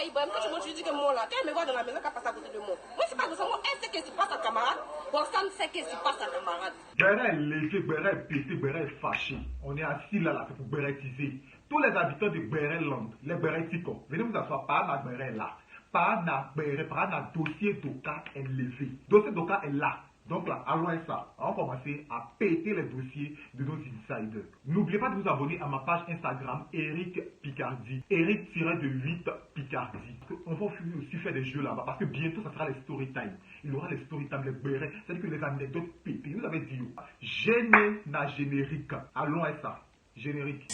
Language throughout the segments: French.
Ibrahim, quand tu me dis que moi là, quand elle me voit dans la maison, qu'elle passe à côté de moi. Moi, c'est pas que ça, moi, elle sait qu'est-ce qui se passe à camarade. Roxane sait qu'est-ce qui se passe à camarade. Béret est léger, Béret est pété, Béret est fâché. On est assis là, c'est pour bérétiser. Tous les habitants de Béret-Land, les Béréticos, venez vous asseoir, par la Béret là. Par la Béret, par la dossier d'Oka est levé. Dossier d'Oka est là. Donc là, allons ça, on va commencer à péter les dossiers de nos insiders. N'oubliez pas de vous abonner à ma page Instagram, Eric Picardy, Eric-de-8 Picardy. On va aussi faire des jeux là-bas, parce que bientôt ça sera les story time. Il y aura les story time, les bérets, c'est-à-dire que les anecdotes pétées. Vous avez dit, générique. Allons ça, générique.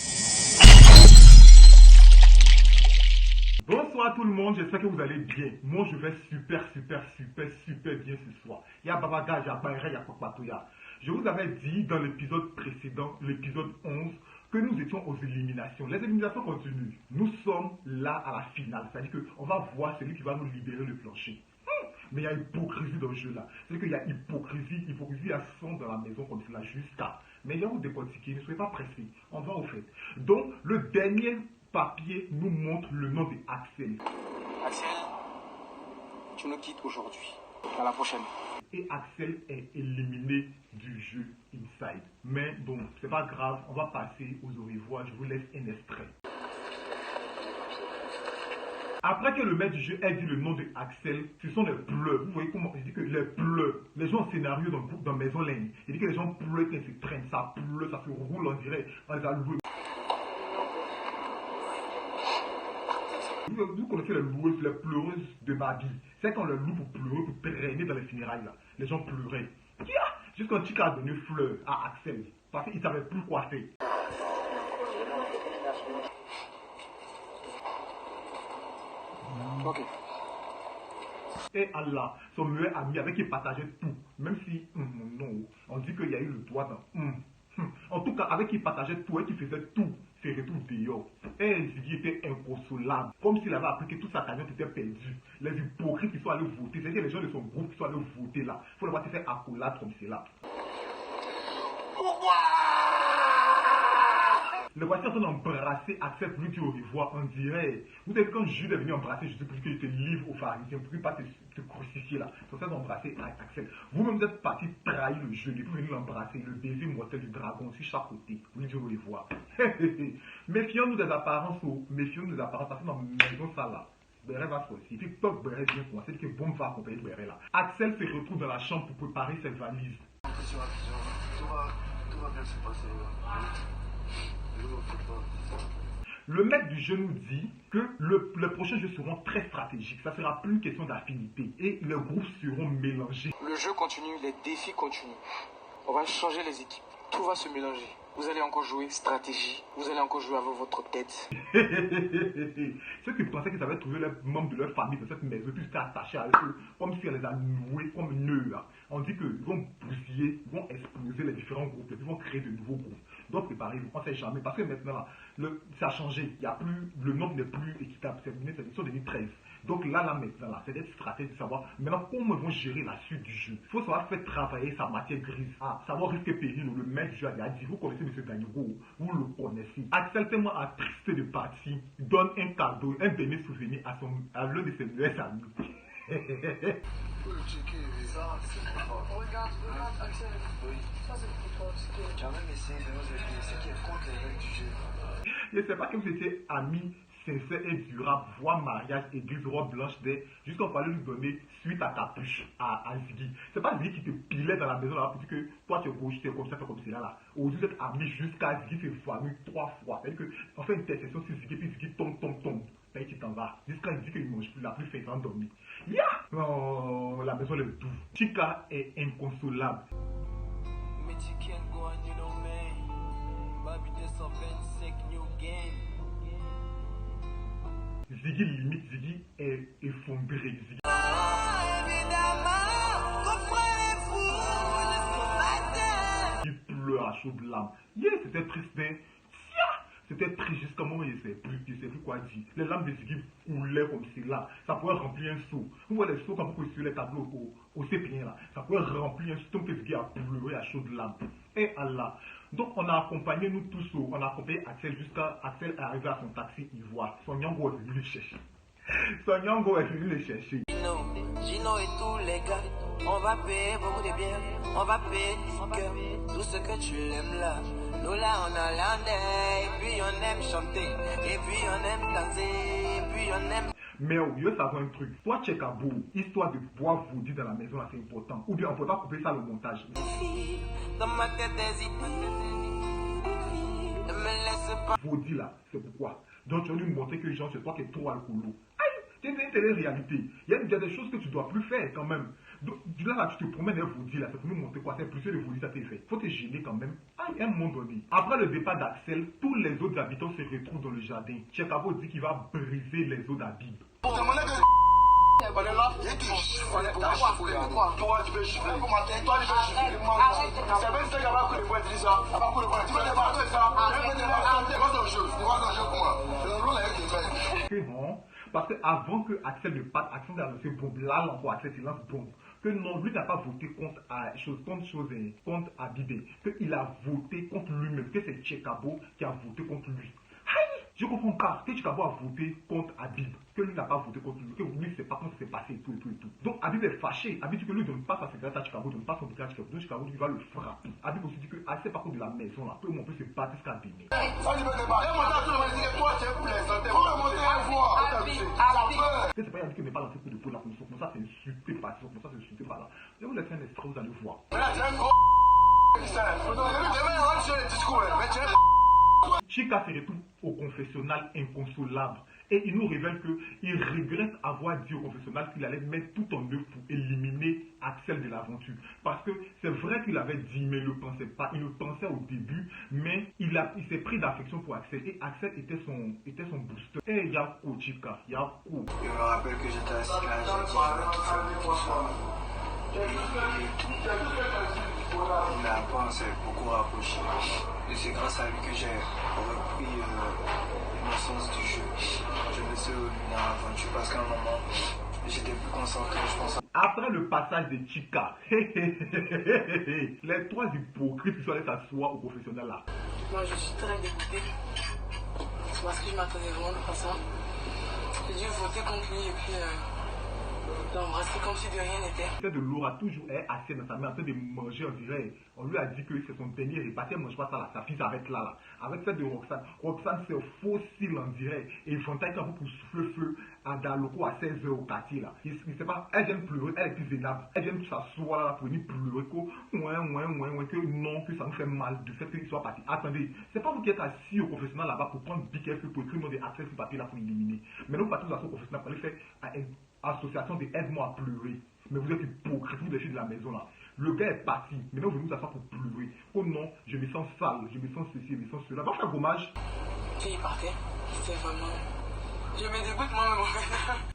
Bonsoir tout le monde, j'espère que vous allez bien. Moi je vais super bien ce soir. Il y a Babaga, il y a Baïra, il y a Papatouya. Je vous avais dit dans l'épisode précédent, l'épisode 11, que nous étions aux éliminations. Les éliminations continuent. Nous sommes là à la finale. C'est-à-dire qu'on va voir celui qui va nous libérer le plancher. Mais il y a hypocrisie dans le jeu là. C'est-à-dire qu'il y a hypocrisie à fond dans la maison comme cela jusqu'à. Mais il y a vous décortiquer, ne soyez pas pressés. On va au fait. Donc le dernier papier nous montre le nom de Axel. Axel, tu nous quittes aujourd'hui. À la prochaine. Et Axel est éliminé du jeu Inside. Mais bon, c'est pas grave, on va passer aux au revoir. Je vous laisse un extrait. Après que le maître du jeu ait dit le nom de Axel, ce sont les pleurs. Vous voyez comment il dit que les pleurs, les gens en scénario dans Maison Ligne, il dit que les gens pleurent quand ils se traînent, ça pleure, ça se roule, on dirait, on les a loués. Vous connaissez les loueuses, les pleureuses de ma vie. C'est quand le loue pour pleurer, pour traîner dans les funérailles là. Les gens pleuraient. Jusqu'à un a donné fleur à Axel. Parce qu'il ne savait plus quoi faire. Ok. Et Allah, son meilleur ami avec qui il partageait tout. Même si, non, on dit qu'il y a eu le doigt dans. En tout cas, avec qui il partageait tout et qui faisait tout. Ses retours dehors. Et Ziggy était inconsolable. Comme s'il avait appris que toute sa cagnotte était perdue. Les hypocrites qui sont allés voter. C'est-à-dire les gens de son groupe qui sont allés voter là. Il faut le voir se faire accolade comme cela. Le voici en train d'embrasser Axel pour lui dire au revoir. On dirait. Vous savez, quand Jude est venu embrasser Jésus pour qu'il te livre aux pharisiens, pour qu'il ne pas te crucifier là. C'est ça d'embrasser Axel. Vous-même, vous êtes parti trahir le jeu. Et vous venez l'embrasser. Le baiser mortel du dragon aussi chaque côté. Pour lui dire au revoir. Méfions-nous des apparences. Méfions-nous des apparences. Parce que dans la maison, ça là. Béret va sortir. Puis Pop Béret vient pour moi. C'est que Bombe va accompagner Béret là. Axel se retrouve dans la chambre pour préparer ses valises. Tout va bien se passer. Le maître du jeu nous dit que le prochain jeu seront très stratégiques. Ça sera plus une question d'affinité. Et les groupes seront mélangés. Le jeu continue, les défis continuent. On va changer les équipes. Tout va se mélanger. Vous allez encore jouer stratégie. Vous allez encore jouer avec votre tête. Ceux qui pensaient qu'ils avaient trouvé les membres de leur famille dans cette maison, puis s'étaient attachés à eux, comme si on les a noués comme nœuds là. On dit qu'ils vont bousiller, ils vont exploser les différents groupes, ils vont créer de nouveaux groupes. Donc préparez-vous, on ne sait jamais. Parce que maintenant là, ça a changé. Il y a plus, le nombre n'est plus équitable. Ils sont devenus 13. Donc là maintenant, là, c'est d'être stratège de savoir maintenant comment ils vont gérer la suite du jeu. Il faut savoir faire travailler sa matière grise. Savoir risque et péril. Le maître du jeu a dit, vous connaissez M. Danigo, vous le connaissez. Axel tellement attristé de partir, donne un cadeau, un dernier souvenir à l'un de ses meilleurs amis. Faut le checker. Ça, regarde, Axel. Oui. Ça, c'est pour toi. J'ai même essayé de nous aider. C'est qui est contre les règles du jeu. Je ne sais pas que vous étiez amis sincères et durables, voire mariage, église, robe blanche, jusqu'à fallu lui donner suite à capuche à Ziggy. C'est pas Ziggy qui te pilait dans la maison là pour dire que toi tu es gauche, tu es comme ça, comme cela là. Aujourd'hui vous êtes amis jusqu'à Ziggy s'est venu 3 fois. C'est-à-dire qu'on fait une intercession sur Ziggy, puis Ziggy tombe. Et tu t'en vas. Jusqu'à Ziggy qu'il ne mange plus, la plus fait dormir. Oh, la maison est douce. Chica est inconsolable. Ziggy est effondré. Ziggy. Il pleure à chaudes larmes. C'était triste, mais c'était triste jusqu'à un moment où il ne sait plus quoi dire. Les larmes de Ziggy coulaient comme cela. Ça pouvait remplir un seau. Vous voyez les seaux quand vous pouvez sur les tableaux au CP1 là. Ça pouvait remplir un seau que Ziggy a pleuré à chaudes larmes. Et Allah. Donc on a accompagné nous tous, on a accompagné Axel jusqu'à Axel est arrivé à son taxi ivoire. Son Yango est venu le chercher. Son Yango est venu le chercher. Gino et tous les gars, on va payer beaucoup de biens, on va payer du cœur, tout ce que tu aimes là. Nous là on a l'année, et puis on aime chanter, et puis on aime danser, et puis on aime... Mais au lieu de savoir un truc, toi Tchekabo, histoire de boire Vaudi dans la maison là c'est important. Ou bien on peut pas couper ça le montage. Dans ma tête des idées, ne me laisse pas... Vaudi là, c'est pourquoi. Donc tu vas lui montrer que genre c'est toi qui es trop alcoolo. Aïe, c'est une télé-réalité. Il y a des choses que tu dois plus faire quand même. Donc là tu te promènes un Vaudi là, c'est pour nous montrer quoi. C'est plus de Vaudi ça t'est fait. Faut te gêner quand même. Aïe, un moment donné. Après le départ d'Axel, tous les autres habitants se retrouvent dans le jardin. Tchekabo dit qu'il va briser les os d'Habib. On est là, il est toi, tu veux chiffrer. Comment t'es? Toi, tu veux chiffrer. C'est même ça qui va couler pour dire ça. Tu veux débattre ça. Tu vois ton jeu. Comment? Le rôle avec des mains. Non, parce qu'avant que Axel ne parte, Axel a lancé bombe. Là encore, Axel il lance bombe. Que non, lui n'a pas voté contre Habibé. Qu'il a voté contre lui-même. Que c'est Tchekabo qui a voté contre lui. Aïe! Je comprends pas que Tchekabo a voté contre Habib, que lui n'a pas voté contre lui, que lui ne sait pas comment ça s'est passé et tout et tout et tout. Donc Habib est fâché. Habib dit que lui ne donne pas sa cigarette à Tchekabo, ne donne pas son bouquet à Tchekabo. Donc Tchekabo dit qu'il va le frapper. Habib aussi dit que assez par contre de la maison là, peu on peut se battre jusqu'à Bénin. Ça tu veux débattre. Il y a monté à tout le monde dit que toi tu es plaisanté. Faut le monter à voir. C'est pas Yannick qui n'est pas lancé coup de peau là comme ça c'est insulté par ça, comme ça c'est insulté par là. Je vais vous laisser un extrait, vous allez voir. Là tu es un gros. Demain on va sur les discours mais tu es... Chika se retrouve au confessionnal inconsolable et il nous révèle qu'il regrette avoir dit au confessionnal qu'il allait mettre tout en œuvre pour éliminer Axel de l'aventure. Parce que c'est vrai qu'il avait dit, mais il ne le pensait pas. Il le pensait au début, mais il s'est pris d'affection pour Axel et Axel était son booster. Et Yako Chika, Yako. Je me rappelle que j'étais assis là, j'ai dit, je vais tout faire pour tout ça. La pense est beaucoup rapprochée. Et c'est grâce à lui que j'ai repris le sens du jeu. Je me suis revenu dans l'aventure parce qu'à un moment, j'étais plus concentré, je pense. Après le passage de Chika, les trois hypocrites qui sont allés s'asseoir au confessionnal là. Moi je suis très dégoûtée. Parce que je m'attendais vraiment pas à ça. J'ai dû voter contre lui et puis l'embrasser comme si de rien n'était. De Laura toujours est assise dans sa main en train de manger, on dirait. On lui a dit que c'est son dernier repas. Elle ne mange pas ça là. Sa fille s'arrête là. Avec celle de Roxane. Roxane c'est fossile on dirait. Et Fantaï quand vous pour souffler feu à Daloko à 16h au quartier là. Il sait pas, elle vient pleurer, elle est plus vénable. Elle vient s'asseoir là pour venir pleurer que non, que ça nous fait mal de fait qu'il soit parti. Attendez, c'est pas vous qui êtes assis au confessionnal là-bas pour prendre BKF pour écrire le nom des accès sur papier là pour éliminer. Mais nous partons au confessionnal pour aller faire association de aide-moi à pleurer. Mais vous êtes hypocrite, vous êtes de la maison là. Le gars est parti. Maintenant vous venez vous asseoir pour pleurer. Oh non, je me sens sale, je me sens ceci, je me sens cela. Va faire gommage. Il partait. C'est vraiment... Je me dégoûte moi-même en fait.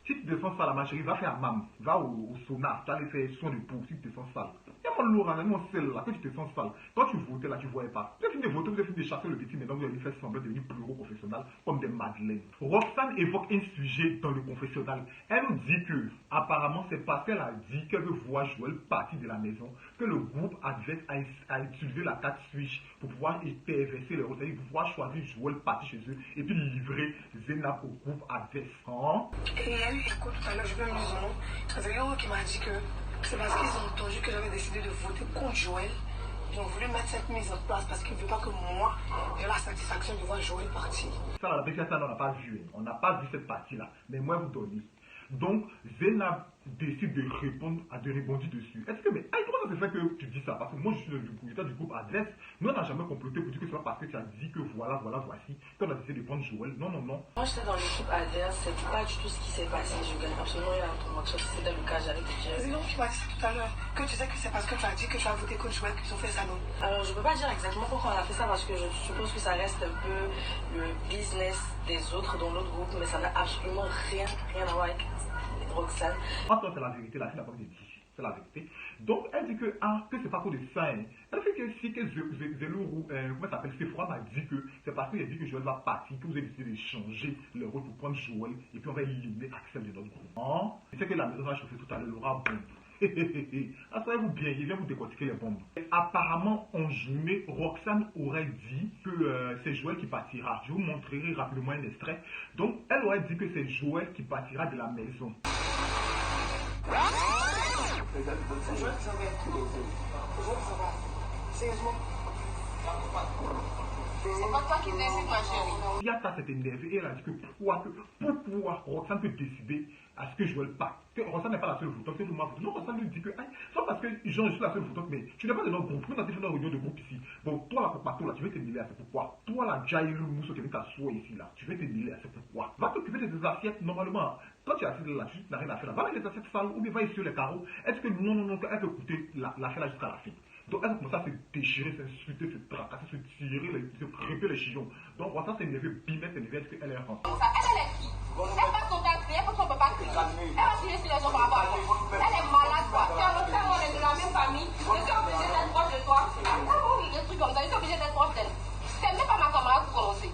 Si tu te sens sale, ma chérie, va faire mam. Va au sauna, tu vas aller faire soin de peau si tu te sens sale. Il y a mon Laurent, mon sel là, que tu te sens sale. Quand tu votais là, tu ne voyais pas. Vous avez fini de voter, vous avez fini de chasser le petit, maintenant vous allez faire semblant de devenir plus gros professionnel comme des madeleines. Roxane évoque un sujet dans le confessionnal. Elle nous dit que, apparemment, c'est parce qu'elle a dit qu'elle veut voir Joël partir de la maison que le groupe adverse a utilisé la carte Switch pour pouvoir perverser les rôles, c'est-à-dire pour pouvoir choisir Joël partir chez eux et puis livrer Zénab au groupe adverse. Hein? Et il y a eu écho tout à l'heure, je vais me dire son nom. C'est Yoro qui m'a dit que c'est parce qu'ils ont entendu que j'avais décidé de voter contre Joël. Ils ont voulu mettre cette mise en place parce qu'ils ne veulent pas que moi j'ai la satisfaction de voir Joël partir. Ça, la vérité, ça, on n'a pas vu. On n'a pas vu cette partie-là. Mais moi, vous donnez. Donc, Zénab décide de répondre, de rebondir dessus. Est-ce que, mais, comment ça se fait que tu dis ça? Parce que moi, je suis du groupe adresse. Nous, on n'a jamais comploté pour dire que c'est pas parce que tu as dit que voici, qu'on a décidé de prendre Joël. Non. Moi, j'étais dans l'équipe adverse, c'est pas du tout ce qui s'est passé. Je gagne absolument rien à ton match. Si c'était le cas, j'allais te dire. C'est non, tu m'as dit ça tout à l'heure. Que tu sais que c'est parce que tu as dit que tu as voté contre Joël qu'ils ont fait ça, non? Alors, je peux pas dire exactement pourquoi on a fait ça parce que je suppose que ça reste un peu le business des autres dans l'autre groupe, mais ça n'a absolument rien à voir avec Roxane. Attends, c'est la vérité, là, c'est la vérité. C'est la vérité. Donc, elle dit que c'est pas pour de ça. Hein. Elle fait que si que Zelou, comment ça s'appelle, Sephora m'a dit que c'est parce qu'il a dit que Joël va partir, que vous avez décidé de changer le rôle pour prendre Joël, et puis on va éliminer Axel de notre groupe. Hein? C'est que la maison va chauffer tout à l'heure, Laura bombe. Asseyez-vous bien, je viens vous décortiquer les bombes. Apparemment, en journée, Roxane aurait dit que c'est Joël qui partira. Je vous montrerai rapidement un extrait. Donc, elle aurait dit que c'est Joël qui partira de la maison. Sérieusement. C'est pas toi qui décides, ma chérie. Yata s'est énervée et elle a dit que pourquoi Roxane peut décider à ce que Joël parte. Que Roxane n'est pas la seule votante, que tout le monde vote. Non, Roxane lui dit que, soit parce que je suis la seule votante, mais tu n'es pas de notre groupe. Nous, on a fait une réunion de groupe ici. Bon, toi, la Popato, là, tu veux te mêler à c'est pourquoi. Toi, la Jair Mousso qui vient t'asseoir ici, là, tu veux te mêler à c'est pourquoi. Va t'occuper de tes assiettes, normalement. Quand tu es assis là, tu n'as rien à faire là. Va mettre les assiettes sales ou bien va sur les carreaux. Est-ce que non, elle peut écouter l'affaire là jusqu'à la fin. Donc elle commence à se déchirer, s'insulter, se tracasser, se tirer, se crêper les chignons. Donc Roxane s'est énervée, bim, elle s'est énervée, est-ce qu'elle est rentrée. Elle est qui? Elle passe son temps à crier parce qu'on ne peut pas crier. Elle va crier sur les gens par rapport à toi. Elle est malade, quoi. Tu as Roxane, on est de la même famille. Je suis obligée d'être proche de toi. Quand des trucs comme ça, je suis obligée d'être proche d'elle. C'est même pas ma camarade pour commencer.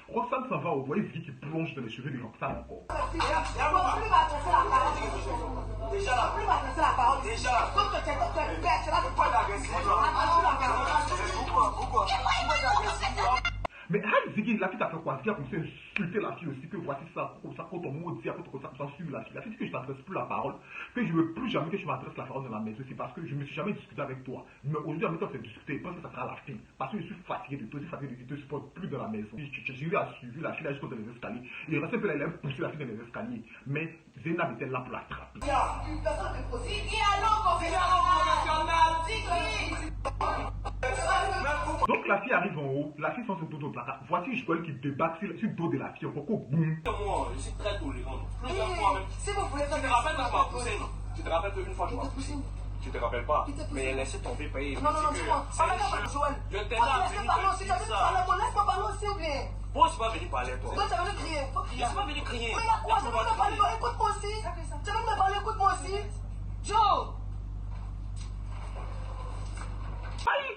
Roxane s'en va au voyez Vicky qui plonge dans les cheveux de Roxane encore. Déjà là, plus m'adresser la parole. Déjà là, comme tu es bête, tu vas te prendre la mais Ziggy, la fille t'a fait quoi? Ziggy a commencé à insulter la fille aussi, que voici ça, comme ça, quand on maudit, après comme ça suivre la fille. La fille dit que je t'adresse plus la parole, que je ne veux plus jamais que je m'adresse la parole dans la maison. C'est parce que je ne me suis jamais discuté avec toi. Mais aujourd'hui, en même temps, c'est discuter, parce que ça sera la fin. Parce que je suis fatigué de toi, je suis fatigué de toi, je ne supporte plus dans la maison. J'ai eu à suivre la fille là jusqu'au dans les escaliers. Il restait un peu là, elle a poussé la fille dans les escaliers. Mais Zénab était là pour l'attraper. Donc la fille arrive en haut, la fille sans son dos de placard. Voici Joël qui débarque sur le dos de la fille. Pourquoi boum? Moi, je suis très tolérant. Plusieurs fois même. Si vous voulez, Tu te rappelles que tu m'as poussé, non? Tu te rappelles qu'une fois tu m'as poussé? Tu te rappelles pas? Mais laissez tomber, payer. Non, Joël. Je t'ai là, Laisse-moi parler aussi ou bien? Bon, je suis pas venu parler à toi. Toi, tu as venu crier. Je suis pas venu crier. Mais il y a quoi? Tu veux me parler? Écoute-moi aussi. Tu veux me parler? Écoute-moi aussi. Joe!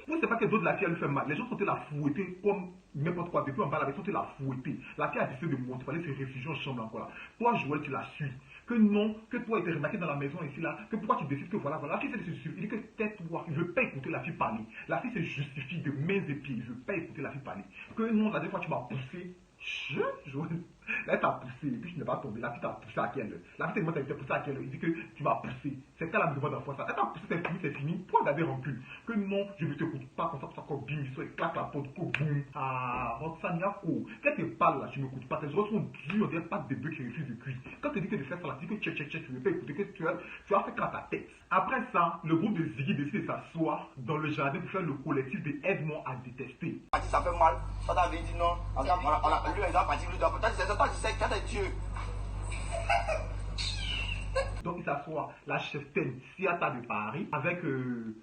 Oui, c'est pas que d'autres la fille elle lui fait mal. Les gens sont la fouetter comme n'importe quoi. Depuis en bas, ils sont la fouetter. La fille a décidé de monter, il fallait se réfugier en chambre encore là. Toi, Joël, tu la suis. Que non, que toi, il était remarqué dans la maison ici là. Que pourquoi tu décides que voilà. La fille, c'est sûr. Il dit que tais-toi. Il ne veut pas écouter la fille parler. La fille se justifie de mains et pieds. Il ne veut pas écouter la fille parler. Que non, la dernière fois, tu m'as poussé. Joël. Là, elle t'a poussé, et puis tu n'es pas tombé. La fille t'a poussé à quelle heure? La fille t'a poussé à quelle heure? Il dit que tu m'as poussé. C'est qu'elle a besoin d'un fois ça. Elle t'a poussé, c'est fini. Pourquoi garder rancune? Que non, je ne t'écoute pas, comme ça, comme bim, il claque la porte, boum. Ah, Roxane Yako. Quand tu parles là, tu ne m'écoutes pas. Tes oreilles sont dures, on dirait pas de bœuf qui refuse de cuire. Quand tu dis que de faire ça là, tu dis que tu ne veux pas écouter, que tu as fait qu'à ta tête. Après ça, le groupe de Ziggy décide de s'asseoir dans le jardin pour faire le collectif de Aide-moi à détester. Ça fait mal. Ça t'avait dit non. On a lui, il a parti, lui, toi, tu sais, quand t'es Dieu. Donc il s'assoit, la cheftaine Siata de Paris, avec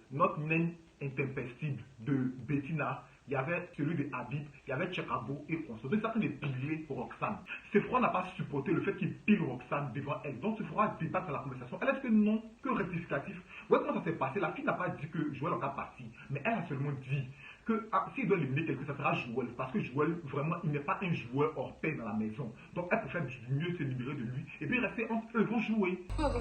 notre naine intempestive de Bettina, il y avait celui de Habib, il y avait Tchekabo et François. Donc ils sont en train de piller Roxane. Sephora n'a pas supporté le fait qu'il pile Roxane devant elle. Donc Sephora débat dans la conversation. Elle est-ce que non, que rectificatif. Ouais, comment ça s'est passé? La fille n'a pas dit que Joël en a parti, mais elle a seulement dit que s'il doit éliminer quelqu'un, ça sera Joël. Parce que Joël, vraiment, il n'est pas un joueur hors pair dans la maison. Donc elle préfère mieux se libérer de lui et puis rester entre eux, vont jouer. En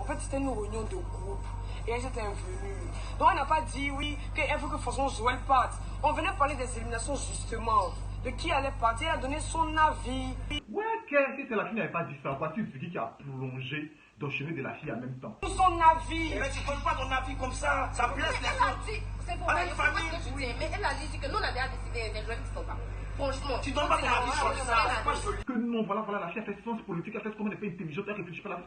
fait, c'était une réunion de groupe et elle était venue. Donc elle n'a pas dit oui, qu'elle veut que forcément Joël parte. On venait parler des éliminations justement, de qui allait partir, elle a donné son avis. Ouais, si c'est la fille n'avait pas dit ça, voici Ziggy qui a plongé dans le chemin de la fille en même temps. Son avis. Mais tu ne donnes pas ton avis comme ça blesse les gens. C'est pour moi, je sais pas ce que tu dis, mais elle a dit que nous on a déjà décidé des joueurs qui sont pas. Franchement, tu donnes pas ton avis sur ça, c'est pas joli. Que non, voilà, la fille a fait sens politique, elle fait comme elle n'est pas intelligente, elle réfléchit pas.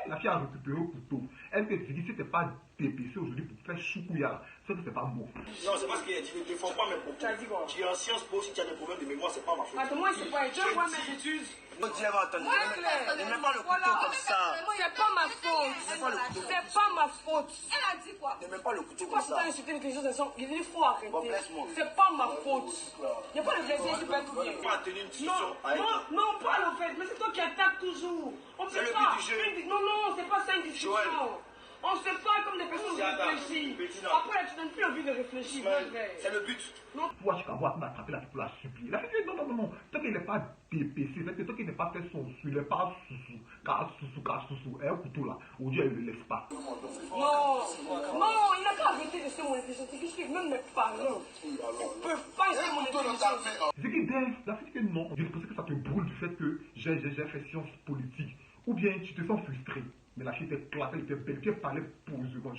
La fille a récupéré au couteau. Elle te dit, si c'était pas dépêché aujourd'hui pour faire choukouya, c'est que c'est pas bon. Non, c'est parce qu'il a dit, ne défends pas mes propos. Tu as dit quoi? Tu es en Sciences Po, si tu as des problèmes de mémoire, c'est pas ma faute. Attends-moi, c'est pas, je vois mes études. Ne mets pas le couteau comme ça. C'est pas ma faute. C'est pas ma faute. Elle a dit quoi? Ne mets pas le couteau comme Pourquoi tu ça. as insulté l'intelligence des gens? Il faut arrêter. Bon, laisse-moi. C'est pas ma faute. Il n'y a pas de plaisir, je peux tout bien. On va tenir une discussion avec toi. Non, pas le fait. Mais c'est toi qui attaques toujours. C'est le but du jeu. Non, c'est pas ça une discussion. Joël. On se parle comme des personnes réfléchies. Après, tu n'as plus envie de réfléchir. C'est le but. Toi, tu vas voir, tu vas attraper la fille pour la supplier. La fille dit non. Tant qu'il n'est pas dépêché, tant qu'il n'est pas fait son sou, il n'est pas sous, et un couteau là, au Dieu, il ne laisse pas. Non, il n'a qu'à arrêter de se mon réflexion. C'est juste que même mes parents ne peuvent pas essayer mon réflexion. C'est qu'il dit, la fille dit que non. Je pensais que ça te brûle du fait que j'ai fait sciences politiques. Ou bien tu te sens frustré. Mais la fille était classe, elle était belle, elle parlait posément.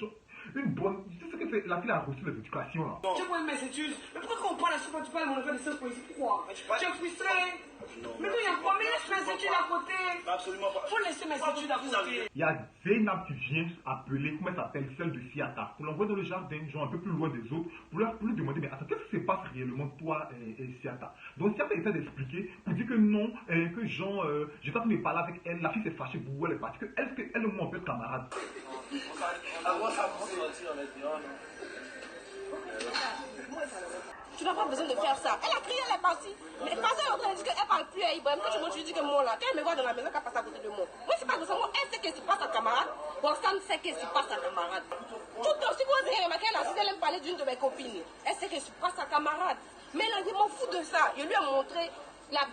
Une bonne. Tu sais ce que c'est? La fille a reçu l'éducation là. Tu vois mes études. Mais pourquoi quand on parle à chaque fois tu parles de mon affaire de sciences politiques? Pourquoi? Tu es frustré? Mais quand il y a quoi? Mais laisse mes études à côté. Absolument pas. Faut laisser mes études à côté. Il y a Zainab qui vient appeler, comment elle s'appelle, celle de Siata, pour l'envoyer dans le jardin, genre un peu plus loin des autres, pour lui demander, mais attends, qu'est-ce qui se passe réellement, toi et Siata? Donc Siata essaie d'expliquer, pour dire que non, que genre, j'étais en train de parler avec elle, la fille s'est fâchée pour où elle est partie, qu'elle et moi, on peut être camarades. Tu n'as pas besoin de faire ça. Elle a crié, elle est partie. Mais quand elle est en train de dire qu'elle parle plus à Ibrahim, quand tu montes, tu dis que moi là, quand elle me voit dans la maison, qu'elle passe à côté de moi. Moi, c'est pas de ça. Moi, elle sait qu'elle se passe à camarade. Roxane sait qu'elle se passe à camarade. Tout aussi, vous avez remarqué, elle aime parler d'une de mes copines. Elle sait qu'elle se passe à camarade. Mais elle a dit, m'en fous de ça. Je lui ai montré la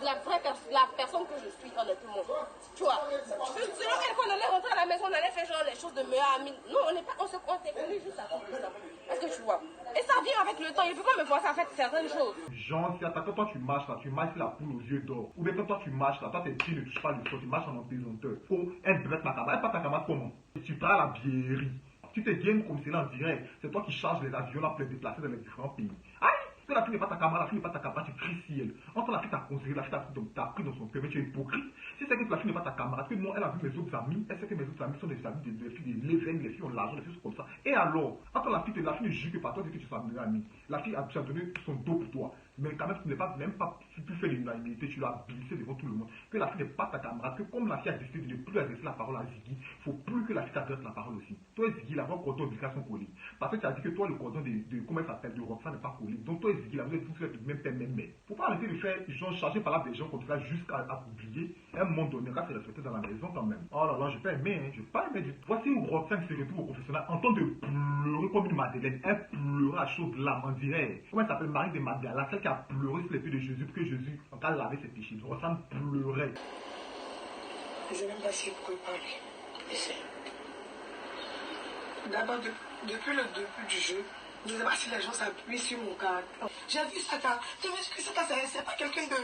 personne que je suis, honnêtement. Tu vois, sinon, elle, quand on allait rentrer à la maison, on allait faire genre les choses de meilleurs amis. Non, on s'est connus juste à cause de ça. Est-ce que tu vois? Et ça vient avec le temps. Il ne peut pas me voir ça faire certaines choses. Jean, si quand toi tu marches là, tu marches la poule aux yeux d'or. Ou bien quand toi tu marches là, toi tes pieds ne touchent pas le sol, tu marches en empaisanteur. Oh, elle devrait être ma camarade. Elle pas ta camarade comment? Tu parles à la biérie. Tu te gagnes comme c'est là en direct. C'est toi qui charges les avions là pour les déplacer dans les différents pays. Aïe! Que la fille n'est pas ta camarade, la fille n'est pas ta camarade, tu cries si elle. Entre la fille t'a considéré, la fille t'a pris dans son cœur, mais tu es hypocrite. Si c'est que la fille n'est pas ta camarade, que non, elle a vu mes autres amis, elle sait que mes autres amis sont des amis des filles de l'éveil, les filles ont l'argent, les filles sont comme ça. Et alors, entre la fille ne juge que par toi, c'est que tu sois meilleur ami. La fille a donné son dos pour toi. Mais quand même, tu n'es pas même pas pu faire l'unanimité, tu l'as glissé devant tout le monde. Que la fille n'est pas ta camarade, que comme la fille a décidé de ne plus adresser la parole à Ziggy, il ne faut plus que la fille t'adresse la parole aussi. Toi et Ziggy, la voix cordon d'obligation collée. Parce que tu as dit que toi, le cordon comment elle s'appelle, de Roxane n'est pas collé. Donc toi et Ziggy, là, vous êtes tous le même père, même mère. Faut pas arrêter de faire, genre, charger par là des gens comme ça jusqu'à oublier. À un moment donné, quand c'est respecté dans la maison quand même. Oh là là, j'ai pas aimé, hein, j'ai pas aimé du tout. Voici où Roxane se retrouve au confessionnal en train de pleurer comme une Madeleine. Elle pleurait à chaudes larmes, on dirait. Comment elle s'appelle, Marie de Magdala, celle qui a pleuré sur les pieds de Jésus pour que Jésus, en cas laver ses péchés. Roxane pleurait. Je sais même pas si vous pouvez parler. Essaye. D'abord, depuis le début du jeu, je ne sais pas si les gens s'appuient sur mon caractère. J'ai vu Sata. Je me suis dit que Sata, c'est pas quelqu'un de...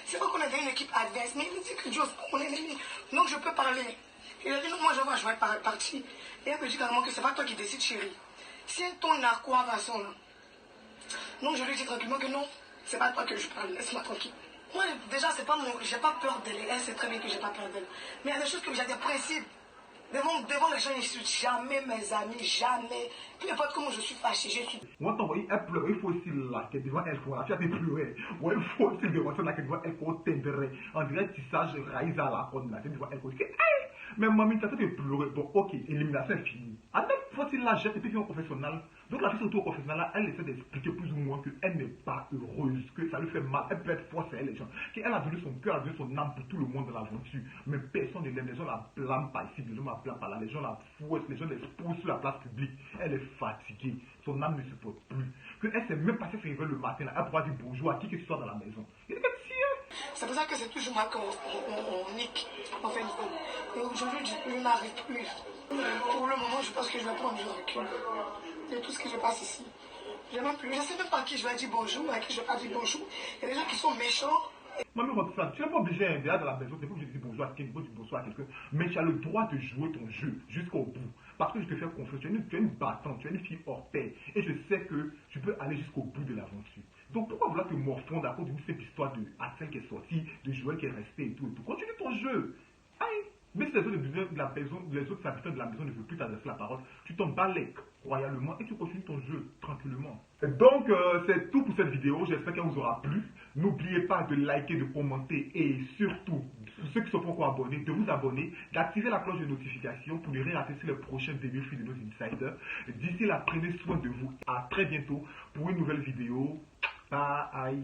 C'est pas qu'on a une équipe adverse, mais il me dit que Joe, c'est pas mon ennemi. Donc je peux parler. Il a dit, non, moi je vais jouer partie. Et elle me dit carrément que c'est pas toi qui décides, chérie. C'est ton narco à façon là. Donc je lui dis tranquillement que non, c'est pas toi que je parle, laisse-moi tranquille. Moi déjà, c'est pas mon... J'ai pas peur d'elle. Elle sait très bien que j'ai pas peur d'elle. Mais il y a des choses que j'ai des principes. Devant les gens, je ne suis jamais mes amis, jamais. Peu importe comment je suis fâché, je suis. Moi, t'envoyer elle pleure, il faut aussi là, que devant elle, la fille a fait pleurer. Ouais, il faut aussi devant ça, là, que devant elle, qu'on t'aiderait. On dirait tissage, raïs à la côte, là, devant elle, qu'on dit, hey! Mais mamie, t'as fait pleurer. Bon, ok, élimination est finie. À cette fois-ci, la jette et puis vient au confessionnal. Donc la fille se retrouve au confessionnal, elle essaie d'expliquer plus ou moins qu'elle n'est pas heureuse, que ça lui fait mal, elle peut être forcée à elle, les gens. Qu'elle a donné son cœur, elle a donné son âme pour tout le monde dans l'aventure. Mais personne ne l'aime, les gens la blâment pas ici, les gens la blâment pas là, les gens la fouettent, les gens l'exposent sur la place publique. Elle est fatiguée, son âme ne supporte plus. Qu'elle sait même pas si elle se réveille le matin, là, elle pourra dire bonjour à qui que ce soit dans la maison. Il est c'est pour ça que c'est toujours moi qu'on nique, en fait. Et aujourd'hui, je n'arrive plus. Pour le moment, je pense que je vais prendre du recul. C'est tout ce qui se passe ici. Je ne sais même pas à qui je vais dire bonjour, à qui je vais pas dire bonjour. Il y a des gens qui sont méchants. Maman Roxane, tu n'es pas obligé d'aller dans la maison, tu n'es pas obligé de dire bonjour à quelqu'un, de dire bonjour à quelqu'un, mais tu as le droit de jouer ton jeu jusqu'au bout. Parce que je te fais confiance, tu es une battante, tu es une fille hors pair, et je sais que tu peux aller jusqu'au bout de l'aventure. Donc pourquoi vouloir te morfondre à cause d'une simple histoire de Axel qui est sorti, de Joël qui est resté et tout et tout. Continue ton jeu. Aïe. Mais si les autres habitants de la maison ne veulent plus t'adresser la parole, tu t'en balèques royalement et tu continues ton jeu tranquillement. Donc c'est tout pour cette vidéo, j'espère qu'elle vous aura plu. N'oubliez pas de liker, de commenter et surtout, pour ceux qui ne sont pas encore abonnés, de vous abonner, d'activer la cloche de notification pour ne rien rater sur les prochaines débriefs de nos insiders. D'ici là, prenez soin de vous. À très bientôt pour une nouvelle vidéo. Bye.